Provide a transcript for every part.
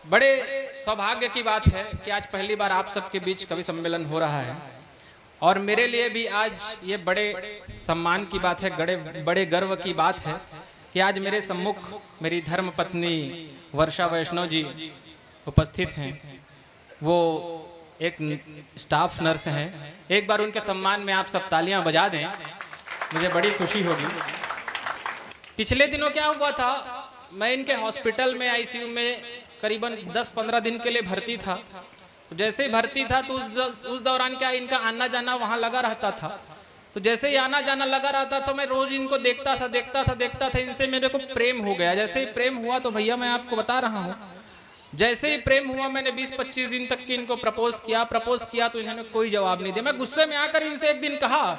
बड़े सौभाग्य की बात है कि आज पहली बार आप सबके बीच कवि सम्मेलन हो रहा है और मेरे लिए भी आज ये बड़े सम्मान की बात है, बड़े गर्व की बात है कि आज मेरे सम्मुख मेरी धर्म पत्नी वर्षा वैष्णव जी उपस्थित हैं। वो एक स्टाफ नर्स हैं। एक बार उनके सम्मान में आप सब तालियां बजा दें, मुझे बड़ी खुशी होगी। पिछले दिनों क्या हुआ था, मैं इनके हॉस्पिटल में आईसीयू में करीबन 10-15 दिन के लिए भर्ती था। जैसे ही भर्ती था तो उस दौरान क्या इनका आना जाना वहाँ लगा रहता था। तो जैसे ही आना जाना लगा रहता तो मैं रोज इनको देखता था। इनसे मेरे को प्रेम हो गया। जैसे ही प्रेम हुआ तो भैया मैं आपको बता रहा हूँ, जैसे ही प्रेम हुआ मैंने 20-25 दिन तक की इनको प्रपोज किया तो इन्होंने कोई जवाब नहीं दिया। मैं गुस्से में आकर इनसे एक दिन कहा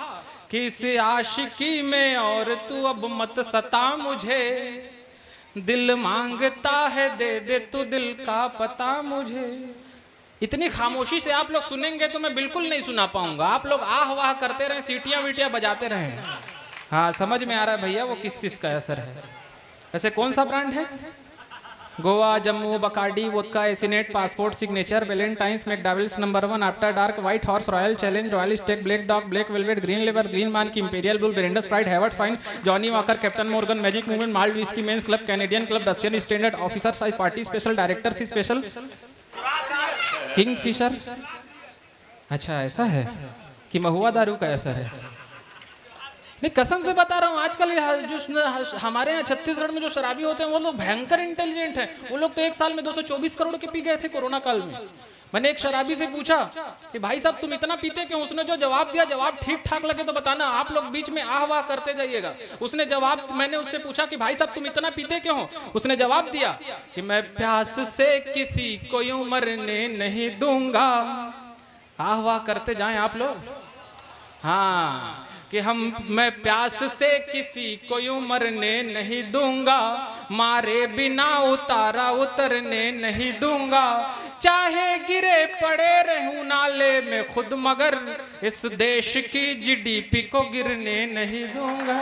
कि इस आशिकी में और तू अब मत सता मुझे, दिल मांगता है दे दे तू दिल का पता मुझे। इतनी खामोशी से आप लोग सुनेंगे तो मैं बिल्कुल नहीं सुना पाऊंगा। आप लोग आह वाह करते रहे, सीटियां वीटियां बजाते रहे। हाँ, समझ में आ रहा है भैया वो किस चीज का असर है। ऐसे कौन सा ब्रांड है? गोवा, जम्मू, बकार्डी, वोडका, एसिनेट, passport, signature, valentines, McDowell's, number 1, after dark, white horse, royal challenge, royal stag, black dog, black velvet, green label, green mark, imperial blue, blenders pride, Hayward's fine, Johnnie Walker, captain Morgan, magic moments, malt whisky, men's club, Canadian club, Russian standard, officer size party special, director सी special, Kingfisher. अच्छा ऐसा है कि महुआ दारू का असर है? नहीं, कसम से बता रहा हूँ, आजकल जो हमारे यहाँ छत्तीसगढ़ में जो शराबी होते हैं वो लोग भयंकर इंटेलिजेंट हैं। वो लोग तो एक साल में 224 करोड़ के पी गए थे कोरोना काल में। मैंने एक शराबी से पूछा कि भाई साहब तुम इतना पीते क्यों? उसने जो जवाब दिया, जवाब ठीक ठाक लगे तो बताना, आप लोग बीच में आह वाह करते जाइएगा। उसने जवाब, मैंने उससे पूछा कि भाई साहब तुम इतना पीते क्यों हो? उसने जवाब दिया कि मैं प्यास से किसी को यूं मरने नहीं दूंगा। आह वाह करते जाएं आप लोग। हाँ, कि मैं प्यास से किसी को यूं मरने नहीं दूंगा, मारे बिना उतारा उतरने नहीं दूंगा, चाहे गिरे पड़े रहूं नाले में खुद, मगर इस देश की जीडीपी को गिरने नहीं दूंगा।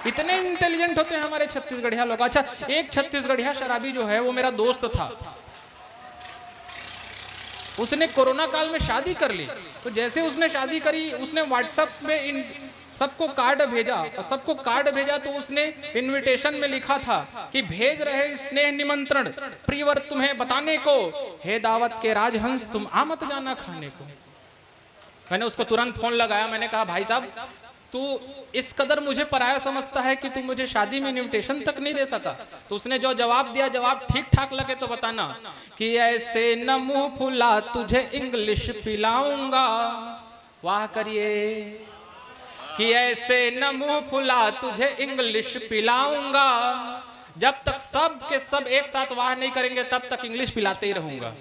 इतने इंटेलिजेंट होते हैं हमारे छत्तीसगढ़िया लोग। अच्छा, एक छत्तीसगढ़िया शराबी जो है वो मेरा दोस्त था। उसने कोरोना काल में शादी कर ली। तो जैसे उसने शादी करी, उसने व्हाट्सएप में सबको कार्ड भेजा, और सबको कार्ड भेजा तो उसने इनविटेशन में लिखा था कि भेज रहे स्नेह निमंत्रण प्रियवर तुम्हें बताने को, हे दावत के राजहंस तुम आ मत जाना खाने को। मैंने उसको तुरंत फोन लगाया। मैंने कहा भाई साहब तू इस कदर मुझे पराया समझता है कि तू मुझे शादी में इनविटेशन तक नहीं दे सका? तो उसने जो जवाब दिया, जवाब ठीक ठाक लगे तो बताना कि ऐसे न मुंह फुला तुझे इंग्लिश पिलाऊंगा। वाह करिए। कि ऐसे न मुंह फुला तुझे इंग्लिश पिलाऊंगा, जब तक सब के सब एक साथ वाह नहीं करेंगे तब तक इंग्लिश पिलाते ही रहूंगा।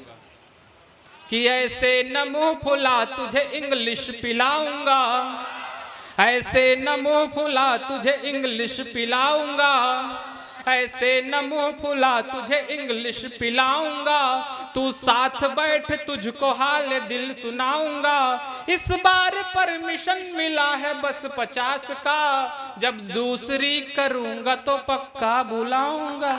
कि ऐसे न मुंह फुला तुझे इंग्लिश पिलाऊंगा, ऐसे न मुंह फुला तुझे इंग्लिश पिलाऊंगा, ऐसे न मुंह फुला तुझे इंग्लिश पिलाऊंगा, तू साथ बैठ तुझको हाल दिल सुनाऊंगा। इस बार परमिशन मिला है बस 50 का, जब दूसरी करूंगा तो पक्का बुलाऊंगा।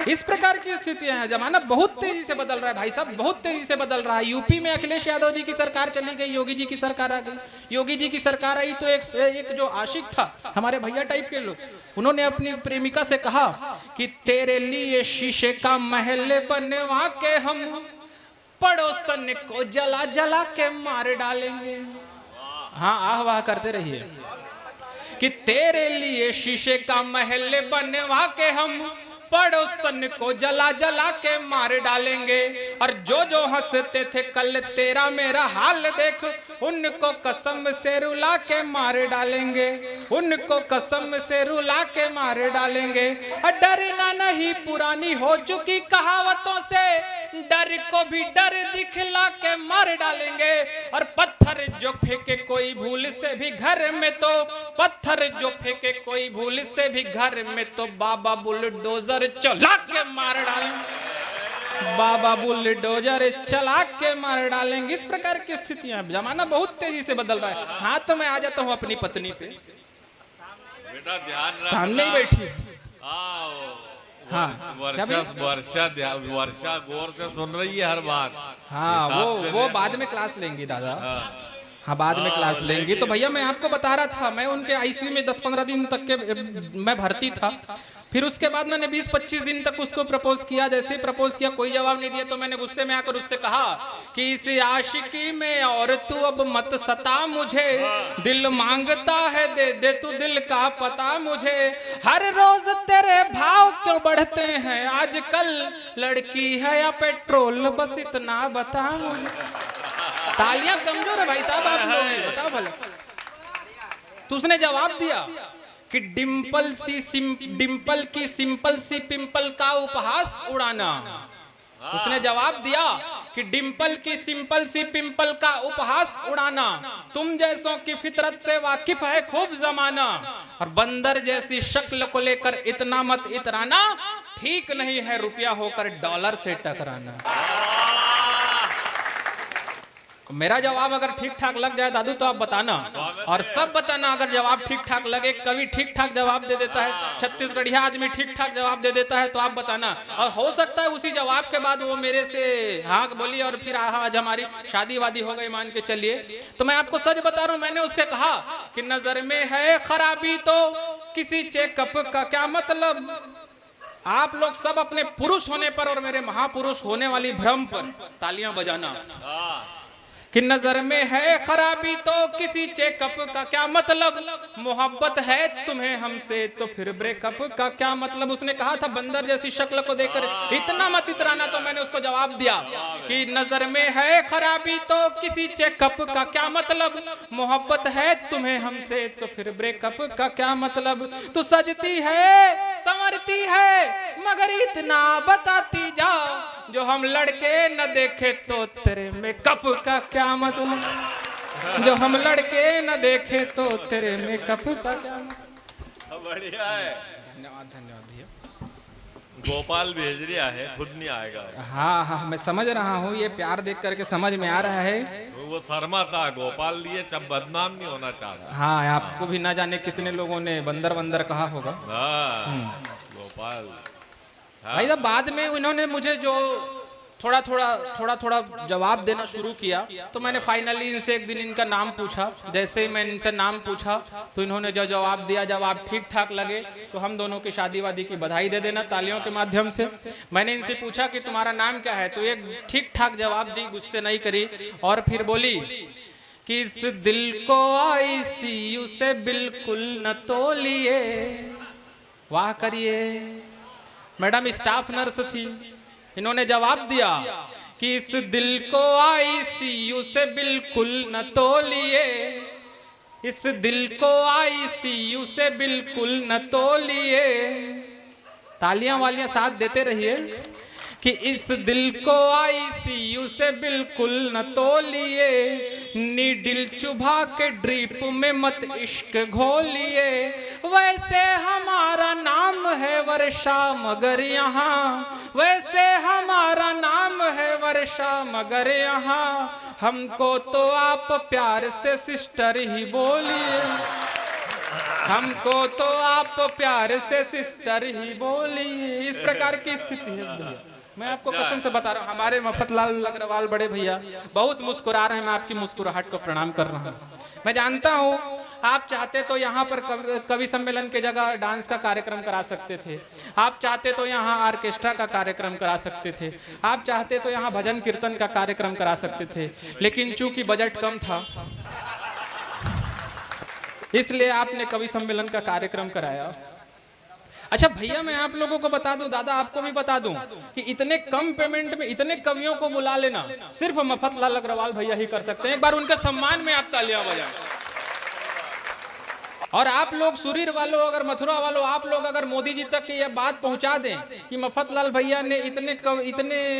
इस प्रकार की स्थितियां हैं। जमाना बहुत तेजी से बदल रहा है भाई साहब, बहुत तेजी से बदल रहा है। यूपी में अखिलेश यादव जी की सरकार चली गई, योगी जी की सरकार आ गई। योगी जी की सरकार आई तो एक जो आशिक था, हमारे भैया टाइप के लोग, उन्होंने अपनी प्रेमिका से कहा कि तेरे लिए शीशे का महल बनवा के हम पड़ोसन को जला जला के मार डालेंगे। हाँ, आह वाह करते रहिए। कि तेरे लिए शीशे का महल बनवा के हम पड़ोसन को जला जला के मार डालेंगे, और जो जो हंसते थे कल तेरा मेरा हाल देख, उनको कसम से रुला के मार डालेंगे, उनको कसम से रुला के मार डालेंगे। डरना नहीं पुरानी हो चुकी कहावतों से, डर को भी डर दिखला के मार डालेंगे। और पत्थर जो फेंके कोई भूल से भी घर में, तो पत्थर जो फेंके कोई भूल से भी घर में, तो बाबा बुलडोजर चला के मार डालेंगे, बाबा बुलडोजर चला के मार डालेंगे। इस प्रकार की स्थितियां, जमाना बहुत तेजी से बदल रहा है। हाँ, तो मैं आ जाता हूँ अपनी पत्नी पे, बेटा ध्यान सामने ही बैठी। हाँ वर्षा गौर से सुन रही है हर बात। हाँ वो बाद में क्लास लेंगी दादा। हाँ बाद में क्लास लेंगी। तो भैया मैं आपको बता रहा था, मैं उनके आईसीयू में 10-15 दिन तक के मैं भर्ती था। फिर उसके बाद मैंने 20-25 दिन तक उसको प्रपोज किया। जैसे ही प्रपोज किया कोई जवाब नहीं दिया, तो मैंने गुस्से में आकर उससे कहा कि इस आशिकी में और तू अब मत सता मुझे, दिल मांगता है दे दे तू दिल का पता मुझे, हर रोज तेरे भाव क्यों बढ़ते हैं आजकल, लड़की है या पेट्रोल बस इतना बता मुझे। तालियां कमजोर है भाई साहब आप लोग, बताओ भला। तो उसने जवाब दिया कि डिंपल की सिंपल सी पिंपल का उपहास उड़ाना। उसने जवाब दिया कि डिंपल की सिंपल सी पिंपल का उपहास उड़ाना, तुम जैसों की फितरत से वाकिफ है खूब जमाना, और बंदर जैसी शक्ल को लेकर इतना मत इतराना, ठीक नहीं है रुपया होकर डॉलर से टकराना। मेरा जवाब अगर ठीक ठाक लग जाए दादू तो आप बताना, और सब बताना अगर जवाब ठीक ठाक लगे। कभी ठीक ठाक जवाब दे देता है, छत्तीसगढ़िया आदमी ठीक ठाक जवाब दे देता है, तो आप बताना। और हो सकता है उसी जवाब के बाद वो मेरे से हाँ बोली और फिर आज हमारी शादी वादी हो गई, मान के चलिए। तो मैं आपको सच बता रहा हूँ, मैंने उससे कहा कि नजर में है खराबी तो किसी चेकअप का क्या मतलब। आप लोग सब अपने पुरुष होने पर और मेरे महापुरुष होने वाली भ्रम पर तालियां बजाना कि नजर में है खराबी तो किसी चेकअप का क्या मतलब, मोहब्बत है तुम्हें हमसे तो फिर ब्रेकअप का क्या मतलब। उसने कहा था बंदर जैसी शक्ल को देखकर इतना मत इतराना, तो मैंने उसको जवाब दिया कि नजर में है खराबी तो किसी चेकअप का क्या मतलब, मोहब्बत है तुम्हें हमसे तो फिर ब्रेकअप का क्या मतलब। तू सजती है संवरती है मगर इतना बताती जा, जो हम लड़के न देखे तो तेरे मेकअप का क्या मतलब, जो हम लड़के न देखे तो तेरे मेकअप का क्या मतलब। बढ़िया है, धन्यवाद भैया। गोपाल भेज रिया है, खुद नहीं आएगा। हाँ हाँ मैं समझ रहा हूँ, ये प्यार देख करके समझ में आ रहा है। वो शर्मा था गोपाल लिए, जब बदनाम नहीं होना चाहता। हाँ आपको भी ना जाने कितने लोगों ने बंदर बंदर कहा होगा। गोपाल भाई साहब बाद में उन्होंने मुझे जो थोड़ा थोड़ा जवाब देना शुरू किया, तो मैंने फाइनली इनसे एक दिन इनका नाम पूछा। जैसे ही मैंने इनसे नाम पूछा तो इन्होंने जो जवाब दिया, जवाब ठीक ठाक लगे तो हम दोनों की शादी वादी की बधाई दे देना तालियों के माध्यम से। मैंने इनसे पूछा कि तुम्हारा नाम क्या है, तो एक ठीक ठाक जवाब दी, गुस्से नहीं करी, और फिर बोली कि इस दिल को ICU से बिल्कुल न तोलिए। वाह करिए, मैडम स्टाफ नर्स थी, इन्होंने जवाब दिया कि इस दिल को ICU से बिल्कुल न तोलिए, इस दिल को ICU से बिल्कुल न तोलिए। तालियां वालियां साथ देते रहिए कि इस दिल को ICU से बिल्कुल न तोलिए, नीडिल चुभा के ड्रिप में मत इश्क घोलिए। वैसे हमारा नाम है वर्षा मगर यहाँ, वैसे हमारा नाम है वर्षा मगर यहाँ, हमको तो आप प्यार से सिस्टर ही बोलिए, हमको तो आप प्यार से सिस्टर ही बोलिए। इस प्रकार की स्थिति है भैया, मैं आपको कसम से बता रहा हूँ। हमारे मफतलाल अग्रवाल बड़े भैया बहुत मुस्कुरा रहे हैं, मैं आपकी मुस्कुराहट को प्रणाम कर रहा हूँ। मैं जानता हूँ आप चाहते तो यहाँ पर कवि सम्मेलन के जगह डांस का कार्यक्रम करा सकते थे, आप चाहते तो यहाँ ऑर्केस्ट्रा का कार्यक्रम करा सकते थे, आप चाहते तो यहाँ भजन कीर्तन का कार्यक्रम करा सकते थे, लेकिन चूंकि बजट कम था इसलिए आपने कवि सम्मेलन का कार्यक्रम कराया। अच्छा भैया मैं आप लोगों को बता दूं, दादा आपको भी बता दूं कि इतने कम पेमेंट में इतने कवियों को बुला लेना सिर्फ मफतलाल अग्रवाल भैया ही कर सकते हैं। एक बार उनके सम्मान में आप तालियां बजाएं। और आप लोग सुरीर वालों, अगर मथुरा वालों, आप लोग अगर मोदी जी तक ये बात पहुंचा दें कि मफतलाल भैया ने इतने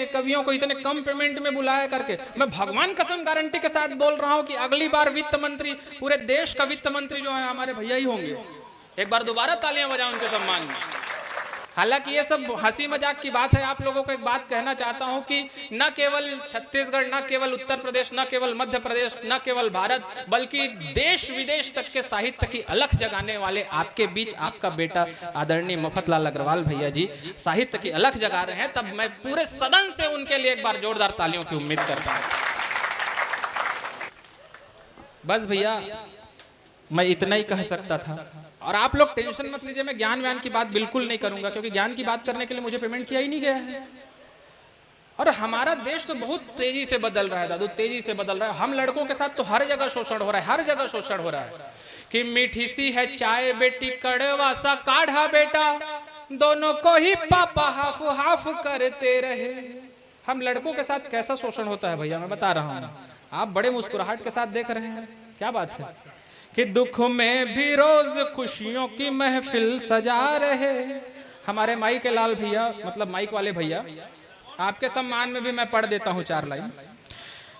कवियों को इतने कम पेमेंट में बुलाया करके, मैं भगवान कसम गारंटी के साथ बोल रहा हूं कि अगली बार वित्त मंत्री, पूरे देश का वित्त मंत्री जो है हमारे भैया ही होंगे। एक बार दोबारा तालियां बजाएं उनके सम्मान में। हालांकि ये सब हंसी मजाक की बात है। आप लोगों को एक बात कहना चाहता हूं कि न केवल छत्तीसगढ़, न केवल उत्तर प्रदेश, न केवल मध्य प्रदेश, न केवल भारत, बल्कि देश विदेश तक के साहित्य की अलख जगाने वाले आपके बीच आपका बेटा आदरणीय मफतलाल अग्रवाल भैया जी साहित्य की अलख जगा रहे हैं। तब मैं पूरे सदन से उनके लिए एक बार जोरदार तालियों की उम्मीद करता हूं। बस भैया मैं इतना ही कह सकता था। और आप लोग टेंशन मत लीजिए, मैं ज्ञान व्यान की बात बिल्कुल नहीं करूंगा, क्योंकि ज्ञान की बात करने के लिए मुझे पेमेंट किया ही नहीं गया है। और हमारा देश तो बहुत तेजी से बदल रहा है दादू, तेजी से बदल रहा है। हम लड़कों के साथ तो हर जगह शोषण हो रहा है, हर जगह शोषण हो रहा है। कि मीठी सी है चाय बेटी, कड़वा सा काढ़ा बेटा, दोनों को ही पापा हाफ हाफ करते रहे। हम लड़कों के साथ कैसा शोषण होता है भैया मैं बता रहा हूँ। आप बड़े मुस्कुराहट के साथ देख रहे हैं, क्या बात है। कि दुख में भी रोज खुशियों की महफिल सजा रहे। हमारे माइक के लाल भैया, मतलब माइक वाले भैया, आपके सम्मान में भी मैं पढ़ देता हूँ 4 लाइन।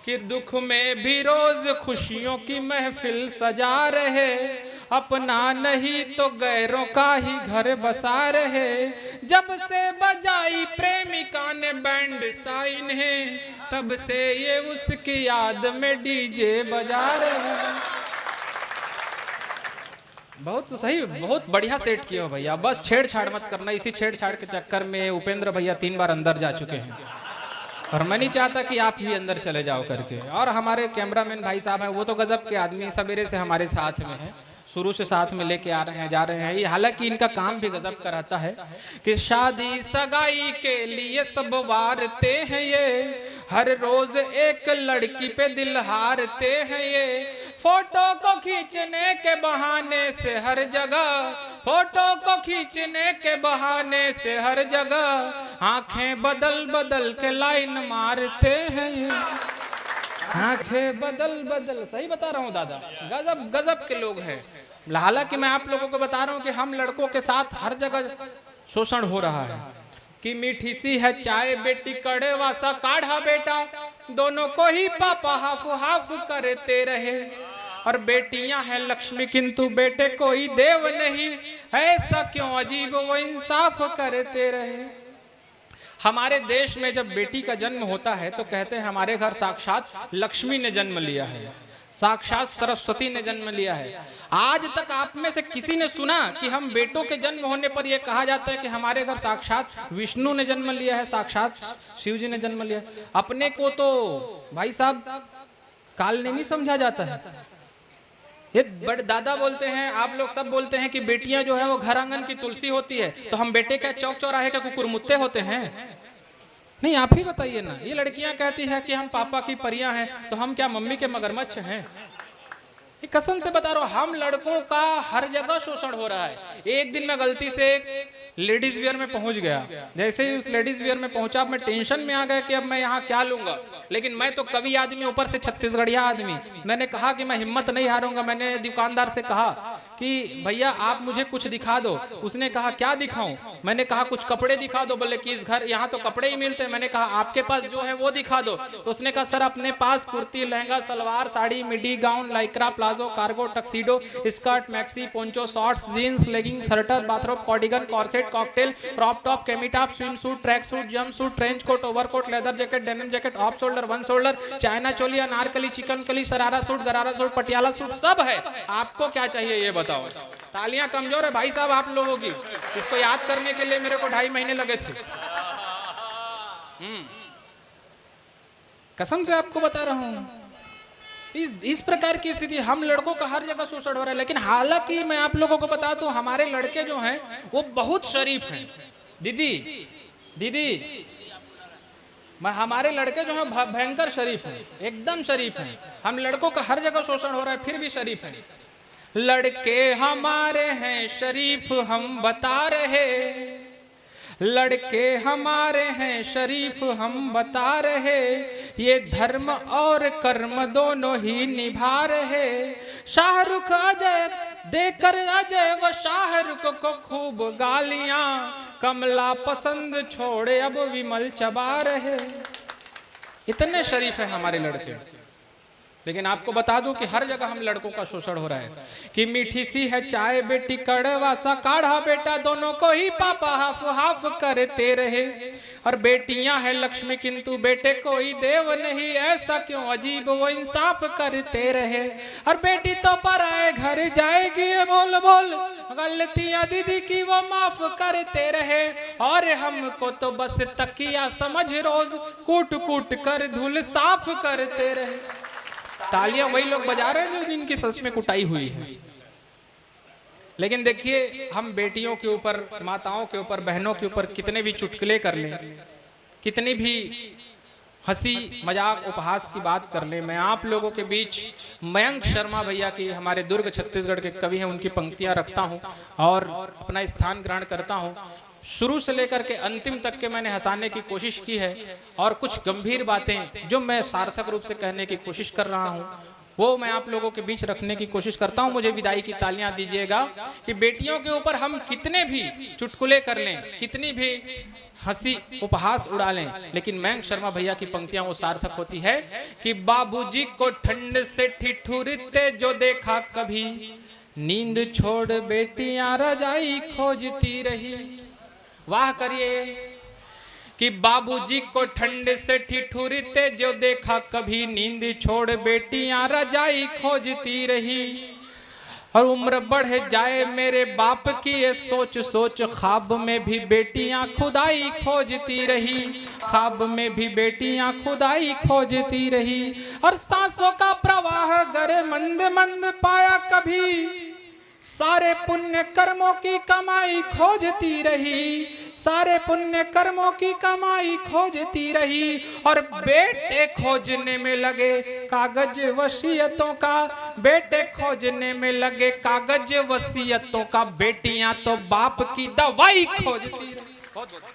कि दुख में भी रोज खुशियों की महफिल सजा रहे, अपना नहीं तो गैरों का ही घर बसा रहे। जब से बजाई प्रेमिका ने बैंड साइन है, तब से ये उसकी याद में डीजे बजा रहे। बहुत सही, बहुत बढ़िया सेट किया हो भैया। बस छेड़छाड़ मत करना। इसी छेड़छाड़ के चक्कर में उपेंद्र भैया 3 बार अंदर जा चुके हैं, और मैं नहीं चाहता कि आप भी अंदर चले जाओ करके। और हमारे कैमरामैन भाई साहब हैं, वो तो गजब के आदमी, सवेरे से हमारे साथ में है, शुरू से साथ में लेके आ रहे हैं, जा रहे हैं। ये हालांकि इनका काम भी गजब का रहता है कि शादी सगाई के लिए सब वारते हैं ये, हर रोज एक लड़की पे दिल हारते हैं ये। फोटो को खींचने के बहाने से हर जगह, फोटो को खींचने के बहाने से हर जगह, आंखें बदल बदल के लाइन मारते हैं ये, आंखें बदल बदल। सही बता रहा हूँ दादा, गजब गजब के लोग हैं। हालांकि मैं आप लोगों को बता रहा हूँ कि हम लड़कों के साथ हर जगह शोषण हो रहा है। कि मीठी सी है चाय बेटी, कड़वा सा काढ़ा बेटा, दोनों को ही पापा हाफ हाफ करते रहे। और बेटियां हैं लक्ष्मी किंतु बेटे कोई देव नहीं, ऐसा क्यों अजीब वो इंसाफ करते रहे। हमारे देश में जब बेटी का जन्म होता है तो कहते हैं हमारे घर साक्षात लक्ष्मी ने जन्म लिया है, साक्षात सरस्वती ने जन्म लिया है। आज तक आप में से किसी ने सुना कि हम बेटों के जन्म होने पर यह कहा जाता है कि हमारे घर साक्षात विष्णु ने जन्म लिया है, साक्षात शिव जी ने जन्म लिया। अपने को तो भाई साहब कालनेमी समझा जाता है। ये बड़े दादा बोलते हैं, आप लोग सब बोलते हैं कि बेटियां जो है वो घर आंगन की तुलसी होती है, तो हम बेटे क्या चौक चौराहे के कुकुरमुत्ते होते हैं? नहीं, आप ही बताइए ना। ये लड़कियां कहती है कि हम पापा की परियां हैं, तो हम क्या मम्मी के मगरमच्छ हैं? ये कसम से बता रहा हूं, हम लड़कों का हर जगह शोषण हो रहा है। एक दिन मैं गलती से लेडीज वियर में पहुंच गया। जैसे ही उस लेडीज वियर में पहुंचा, मैं टेंशन में आ गया कि अब मैं यहाँ क्या लूंगा। लेकिन मैं तो कवि आदमी, ऊपर से छत्तीसगढ़िया आदमी। मैंने कहा कि मैं हिम्मत नहीं हारूंगा। मैंने दुकानदार से कहा कि भैया आप मुझे कुछ दिखा दो। उसने कहा क्या दिखाऊं? मैंने कहा कुछ कपड़े दिखा दो। बोले कि इस घर यहाँ तो कपड़े ही मिलते हैं। मैंने कहा आपके पास जो है वो दिखा दो। तो उसने कहा सर अपने पास kurti, lehenga, salwar, sari, midi, gown, Lycra, palazzo, cargo, tuxedo, skirt, maxi, poncho, shorts, jeans, legging, सर्टर, bathrobe, cardigan, corset, cocktail, crop top, cami top, swim suit, track suit, jump suit, trench coat, overcoat, leather jacket, denim jacket, off shoulder, one shoulder, China choli, Anarkali, चिकनकली, sharara suit, gharara suit, Patiala suit, सब है। आपको क्या चाहिए ये बताओ। तालियां कमजोर है भाई साहब आप लोगों की। इसको याद करने के लिए मेरे को 2.5 महीने लगे थे। कसम से आपको बता रहा हूं, इस प्रकार की स्थिति, हम लड़कों का हर जगह शोषण हो रहा है। लेकिन हालांकि मैं आप लोगों को बता दूं, हमारे लड़के जो हैं वो बहुत शरीफ हैं। दीदी हमारे लड़के जो हैं भयंकर शरीफ हैं, एकदम शरीफ हैं। हम लड़कों का हर जगह शोषण हो रहा है, फिर भी शरीफ हैं। लड़के हमारे हैं शरीफ हम बता रहे, लड़के हमारे हैं शरीफ हम बता रहे, ये धर्म और कर्म दोनों ही निभा रहे। शाहरुख अजय देकर अजय व शाहरुख को खूब गालियां, कमला पसंद छोड़े अब विमल चबा रहे। इतने शरीफ है हमारे लड़के। लेकिन आपको बता दूं कि हर जगह हम लड़कों का शोषण हो रहा है कि मीठी सी है चाय बेटी कड़वा सा काढ़ा बेटा दोनों को ही पापा हाफ हाफ करते रहे। और बेटियां हैं लक्ष्मी किंतु बेटे कोई देव नहीं, ऐसा क्यों अजीब वो इंसाफ करते रहे। और बेटी तो पराए घर जाएगी बोल बोल गलतियां दीदी की वो माफ करते रहे। और हमको तो बस तकिया समझ रोज कूट कूट कर धूल साफ करते रहे। तालियां वही लोग बजा रहे हैं जो जिनकी सच में कुटाई हुई है। लेकिन देखिए हम बेटियों के ऊपर, माताओं के ऊपर, बहनों के ऊपर कितने भी चुटकुले कर लें, कितनी भी हंसी मजाक उपहास की बात कर ले, मैं आप लोगों के बीच मयंक शर्मा भैया की, हमारे दुर्ग छत्तीसगढ़ के कवि हैं, उनकी पंक्तियां रखता हूं और अपना स्थान ग्रहण करता हूं। शुरू से लेकर के अंतिम तक के मैंने हंसाने की कोशिश की है और कुछ गंभीर बातें जो मैं सार्थक रूप से कहने की कोशिश कर रहा हूं वो मैं आप लोगों के बीच रखने की कोशिश करता हूं। मुझे विदाई की तालियां दीजिएगा कि बेटियों के ऊपर हम कितने भी चुटकुले कर लें, कितनी भी हंसी उपहास उड़ा लें, लेकिन मयंक शर्मा भैया की पंक्तियां वो सार्थक होती है कि बाबूजी को ठंड से ठिठुरते जो देखा कभी, नींद छोड़ बेटियां रजाई खोजती रही। वाह करिए कि बाबूजी को ठंड से ठिठुरते जो देखा कभी, नींद छोड़ बेटियां रजाई खोजती रही। और उम्र बढ़ जाए मेरे बाप की ये सोच सोच, ख्वाब में भी बेटियां खुदाई खोजती रही, ख्वाब में भी बेटियां खुदाई खोजती रही। और सांसों का प्रवाह गरे मंद मंद पाया कभी, सारे पुण्य कर्मों की कमाई खोजती रही, सारे पुण्य कर्मों की कमाई खोजती रही। और बेटे खोजने में लगे कागज वसीयतों का, बेटे खोजने में लगे कागज वसीयतों का, बेटियां तो बाप की दवाई खोजती रही।